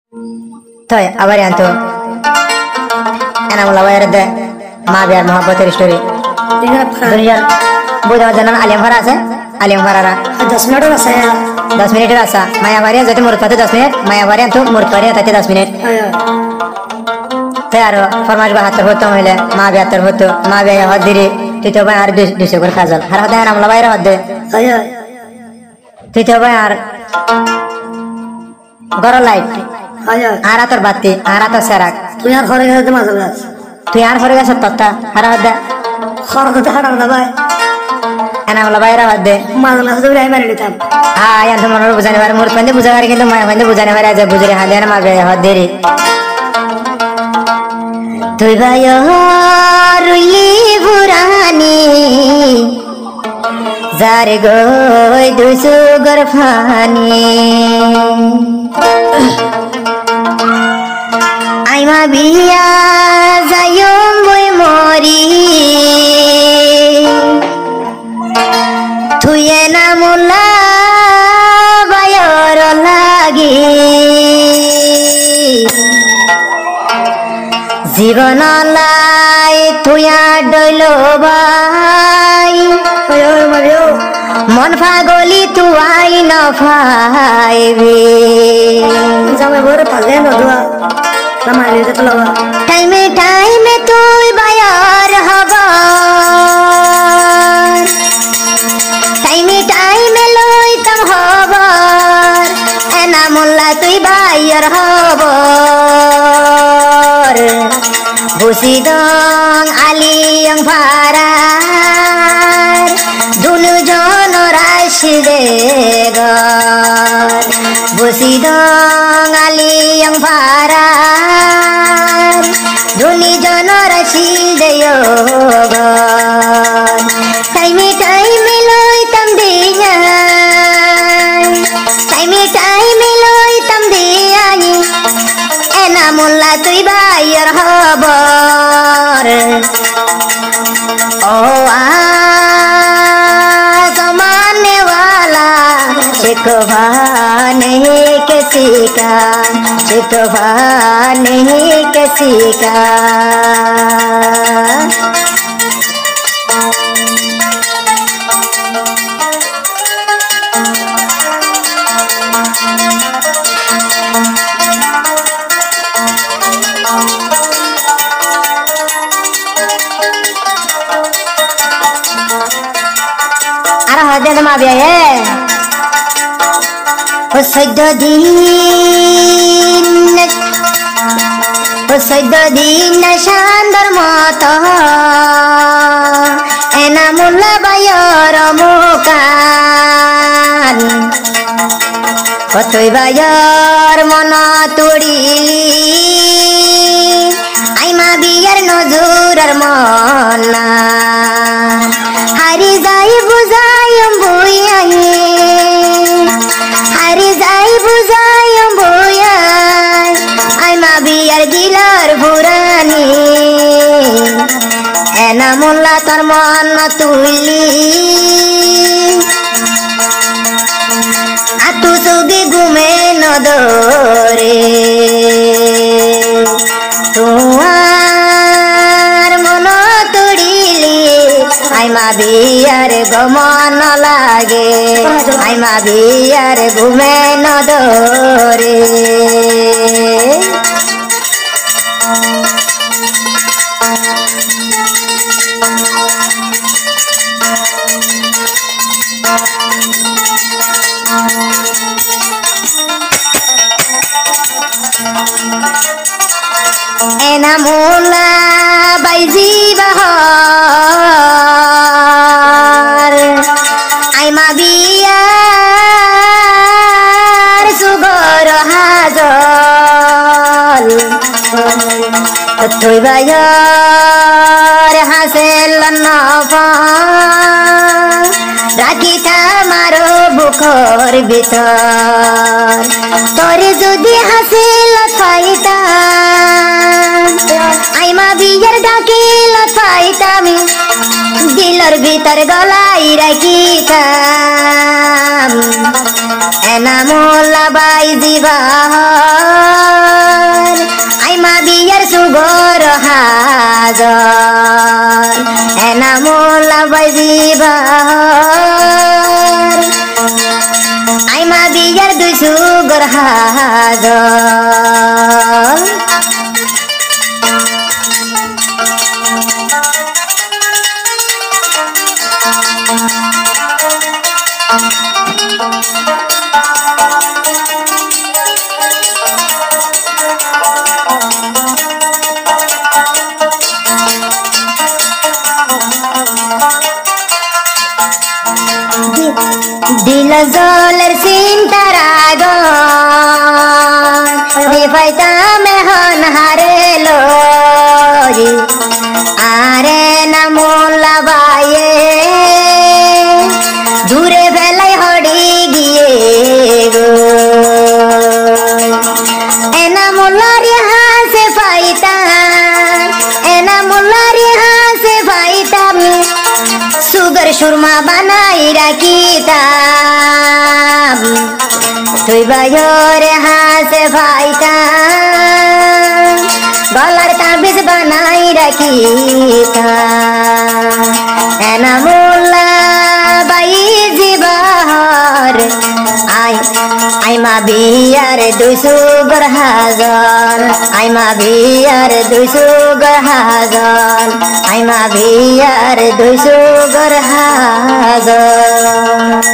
Toy abar yang tu enak mulai ada deh ma biar mohabbat story dunia bukan jalan alim farah sih alim farah 10 minute रहा है 10 minute rasa maya varian jadi murid pada 10 menit maya varian tu murid varian tadi 10 menit tayar फरमाइश बहातर होता मिले माँ बहातर होता माँ भी हाथ दीरी तीतो भाई आर दूसरे को खाजल हर हाथ नाम लवाई रहा दे तीतो भाई आर गरो लाइट आरा तोर बाती आरा तोर सेराक तू यार खरे गए मास तू यार खरे गए सत्ता हर हाथ दे खर को हटा ना भाई नाम लवाई रहा दे मास ना तो नहीं मैंने था हाँ यार तुम मनोर बुझाने वाले मुर्ख बंदे बुझा रहे हैं तो मैं बंदे बुझाने वाले आज बुझरे हाथ देना माँ भी हाथ दे रही তুই ভাইলি বুড়ানি যার গই দুসু গরফানি আইমা বিয়া যায়ম বই মরি তুইয়ে না মুলা বায়র লাগি জীবন লাই তুয়া ডইল বাই মন পাগলি তুয়াই নফাইবি যাবে বড় পাগলে নদুয়া সামালি তে লওয়া টাইমে টাইমে তুই বায়ার হব টাইমে টাইমে লই তম হব এনা মোল্লা তুই বায়ার হব Busidong aliyang parar Dunu jono rashidegar Busidong aliyang parar Duni jono rashidegar Taimi taimi loy tam dingay Taimi taimi loy tam dingay Ena mulla tui bayar habar Oh zamane wala shikwa nahi kisi ka shikwa nahi kisi ka दे दमा बिया ये ओ सैद दिन शानदार माता एना मुल्ला buyer मुकान কতই buyer মন তুড়িলি আইমা বিয়ার নজুরার মনা হারি যাই বুঝাইম বুইয়াই হারি যাই বুঝাইম বুইয়াই আইমা বিয়ার দিলার ফুরানি এনা মোল্লা তোর মন তুইলি আতু সুগে ঘুমে নদরে তোমার মন তুড়িলি আইমা বিয়ার গমন লাগে আইমা বিয়ার ঘুমে নদরে এনা মোলা বাইজি বাহার আইমা বিয়ার সুগর হাজল তুই বায়ার হাসেল নফা রাখি থামারো বুকর ভিতর তোরে যদি হাসিল পাইতাম আইমা বিয়ার ডাকিল পাইতাম দিলর ভিতর গলাই রাখিতাম এনা মোল্লা বাইজি বাহার হাজার এনামুল্লা বাইজিবার আইমা বিয়ার 200 গর হাজার দিল জলের চিন্তার আগুন বিফাইতা মেহন হারেলো আরে না মোল্লা বাইয়ে দূরে ফেলাই হড়ি গিয়ে গো এনা মোল্লারি হাসে ফাইতা এনা মোল্লারি হাসে ফাইতাম সুগার সুরমা বানাই রাখিতাম তুই বায়রে হাসে ফাইতাম গলার তাবিজ বানাই রাখিতাম এনামুল্লা বাই জিবার আইমা বিয়ার 200 গর হাজার আইমা বিয়ার 200 গর হাজার আইমা বিয়ার 200 গর হাজার